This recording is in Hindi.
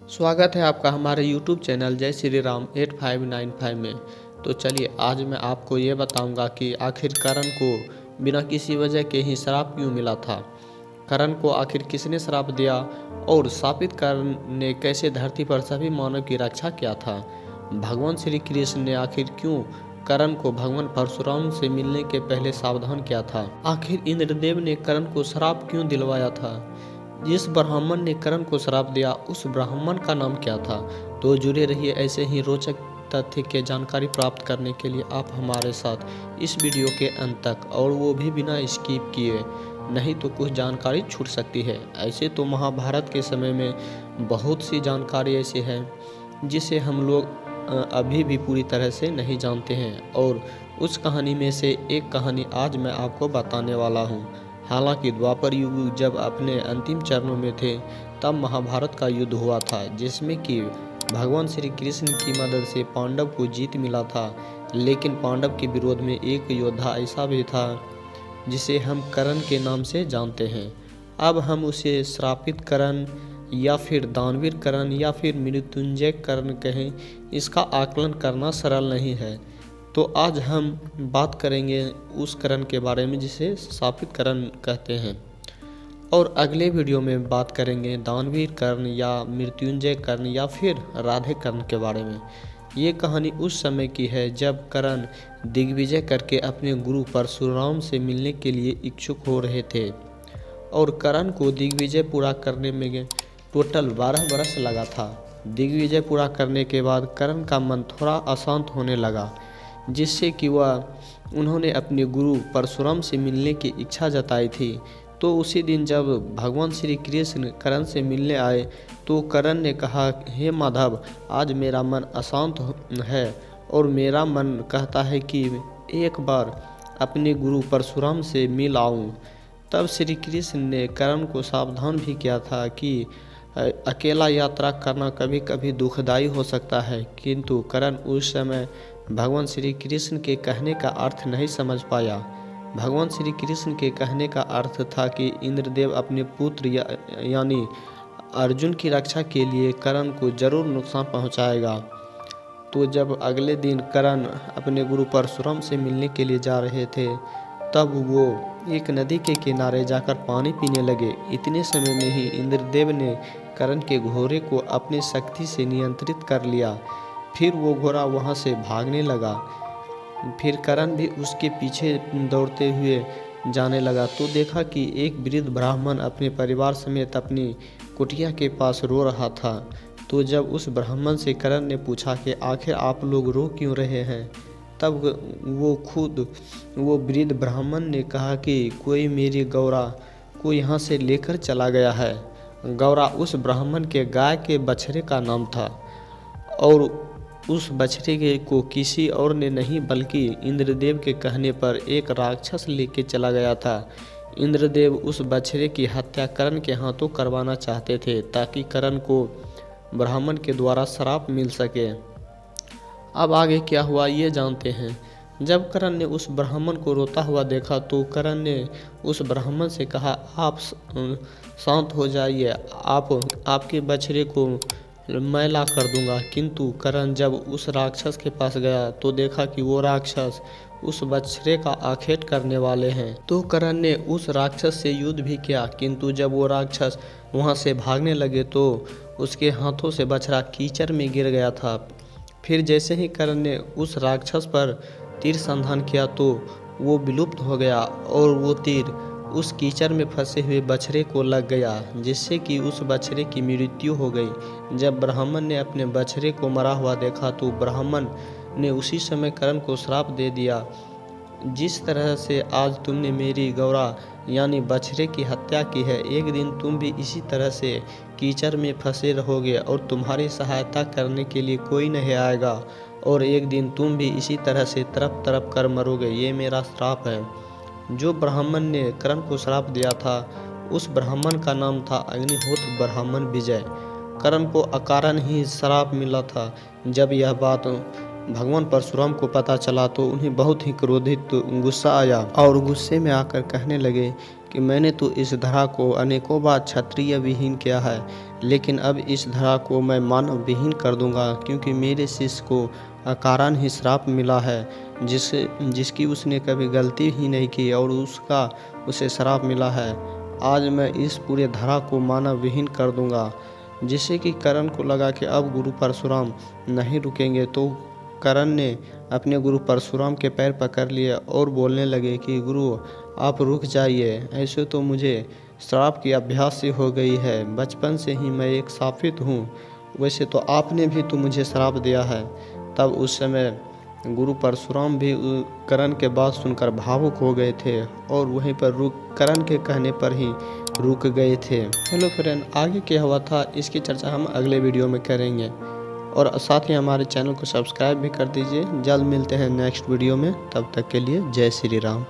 स्वागत है आपका हमारे YouTube चैनल जय श्री राम 8595 में। तो चलिए आज मैं आपको ये बताऊंगा कि आखिर करण को बिना किसी वजह के ही श्राप क्यों मिला था। करण को आखिर किसने श्राप दिया और शापित करण ने कैसे धरती पर सभी मानव की रक्षा किया था। भगवान श्री कृष्ण ने आखिर क्यों करण को भगवान परशुराम से मिलने के पहले सावधान किया था। आखिर इंद्रदेव ने करण को श्राप क्यों दिलवाया था। जिस ब्राह्मण ने करण को श्राप दिया उस ब्राह्मण का नाम क्या था। तो जुड़े रहिए ऐसे ही रोचक तथ्य के जानकारी प्राप्त करने के लिए आप हमारे साथ इस वीडियो के अंत तक, और वो भी बिना स्किप किए, नहीं तो कुछ जानकारी छूट सकती है। ऐसे तो महाभारत के समय में बहुत सी जानकारी ऐसी है जिसे हम लोग अभी भी पूरी तरह से नहीं जानते हैं, और उस कहानी में से एक कहानी आज मैं आपको बताने वाला हूँ। हालांकि द्वापर युग जब अपने अंतिम चरणों में थे तब महाभारत का युद्ध हुआ था, जिसमें कि भगवान श्री कृष्ण की मदद से पांडव को जीत मिला था। लेकिन पांडव के विरोध में एक योद्धा ऐसा भी था जिसे हम करण के नाम से जानते हैं। अब हम उसे श्रापित करण या फिर दानवीर करण या फिर मृत्युंजय करण कहें, इसका आकलन करना सरल नहीं है। तो आज हम बात करेंगे उस करण के बारे में जिसे शापित करण कहते हैं, और अगले वीडियो में बात करेंगे दानवीर कर्ण या मृत्युंजय कर्ण या फिर राधे कर्ण के बारे में। ये कहानी उस समय की है जब कर्ण दिग्विजय करके अपने गुरु परशुराम से मिलने के लिए इच्छुक हो रहे थे, और कर्ण को दिग्विजय पूरा करने में टोटल 12 बरस लगा था। दिग्विजय पूरा करने के बाद कर्ण का मन थोड़ा अशांत होने लगा, जिससे कि उन्होंने अपने गुरु परशुराम से मिलने की इच्छा जताई थी। तो उसी दिन जब भगवान श्री कृष्ण करण से मिलने आए तो करण ने कहा, हे माधव, आज मेरा मन अशांत है और मेरा मन कहता है कि एक बार अपने गुरु परशुराम से मिल आऊं। तब श्री कृष्ण ने करण को सावधान भी किया था कि अकेला यात्रा करना कभी कभी दुखदायी हो सकता है, किंतु करण उस समय भगवान श्री कृष्ण के कहने का अर्थ नहीं समझ पाया। भगवान श्री कृष्ण के कहने का अर्थ था कि इंद्रदेव अपने पुत्र यानी अर्जुन की रक्षा के लिए करण को जरूर नुकसान पहुंचाएगा। तो जब अगले दिन करण अपने गुरु परशुराम से मिलने के लिए जा रहे थे तब वो एक नदी के किनारे जाकर पानी पीने लगे। इतने समय में ही इंद्रदेव ने करण के घोड़े को अपनी शक्ति से नियंत्रित कर लिया। फिर वो घोड़ा वहाँ से भागने लगा। फिर करण भी उसके पीछे दौड़ते हुए जाने लगा तो देखा कि एक वृद्ध ब्राह्मण अपने परिवार समेत अपनी कुटिया के पास रो रहा था। तो जब उस ब्राह्मण से करण ने पूछा कि आखिर आप लोग रो क्यों रहे हैं, तब वो वृद्ध ब्राह्मण ने कहा कि कोई मेरी गौरा को यहाँ से लेकर चला गया है। गौरा उस ब्राह्मण के गाय के बछड़े का नाम था, और उस बछड़े को किसी और ने नहीं बल्कि इंद्रदेव के कहने पर एक राक्षस लेके चला गया था। इंद्रदेव उस बछड़े की हत्या करण के हाथों करवाना चाहते थे ताकि करण को ब्राह्मण के द्वारा श्राप मिल सके। अब आगे क्या हुआ ये जानते हैं। जब करण ने उस ब्राह्मण को रोता हुआ देखा तो करण ने उस ब्राह्मण से कहा, आप शांत हो जाइए, आपके बछड़े को मैं ला कर दूंगा। किंतु करण जब उस राक्षस के पास गया तो देखा कि वो राक्षस उस बछड़े का आखेट करने वाले हैं। तो करण ने उस राक्षस से युद्ध भी किया, किंतु जब वो राक्षस वहाँ से भागने लगे तो उसके हाथों से बछड़ा कीचड़ में गिर गया था। फिर जैसे ही करण ने उस राक्षस पर तीर संधान किया तो वो विलुप्त हो गया, और वो तीर उस कीचड़ में फंसे हुए बछड़े को लग गया, जिससे कि उस बछड़े की मृत्यु हो गई। जब ब्राह्मण ने अपने बछड़े को मरा हुआ देखा तो ब्राह्मण ने उसी समय करण को श्राप दे दिया, जिस तरह से आज तुमने मेरी गौरा यानी बछड़े की हत्या की है, एक दिन तुम भी इसी तरह से कीचड़ में फंसे रहोगे और तुम्हारी सहायता करने के लिए कोई नहीं आएगा, और एक दिन तुम भी इसी तरह से तड़प तड़प कर मरोगे। ये मेरा श्राप है। जो ब्राह्मण ने करण को श्राप दिया था उस ब्राह्मण का नाम था अग्निहोत्र ब्राह्मण विजय। करण को अकारण ही श्राप मिला था। जब यह बात भगवान परशुराम को पता चला तो उन्हें बहुत ही क्रोधित गुस्सा आया, और गुस्से में आकर कहने लगे कि मैंने तो इस धरा को अनेकों बार क्षत्रिय विहीन किया है, लेकिन अब इस धरा को मैं मानव विहीन कर दूंगा, क्योंकि मेरे शिष्य को अकारण ही श्राप मिला है, जिसकी उसने कभी गलती ही नहीं की और उसे श्राप मिला है। आज मैं इस पूरे धरा को मानव विहीन कर दूंगा। जिससे कि करण को लगा कि अब गुरु परशुराम नहीं रुकेंगे, तो करण ने अपने गुरु परशुराम के पैर पकड़ लिए और बोलने लगे कि गुरु आप रुक जाइए, ऐसे तो मुझे श्राप की अभ्यास सी हो गई है, बचपन से ही मैं एक शापित हूँ, वैसे तो आपने भी तो मुझे श्राप दिया है। तब उस समय गुरु परशुराम भी करण के बात सुनकर भावुक हो गए थे और वहीं पर करण के कहने पर ही रुक गए थे। हेलो फ्रेंड, आगे क्या हुआ था इसकी चर्चा हम अगले वीडियो में करेंगे और साथ ही हमारे चैनल को सब्सक्राइब भी कर दीजिए। जल्द मिलते हैं नेक्स्ट वीडियो में, तब तक के लिए जय श्री राम।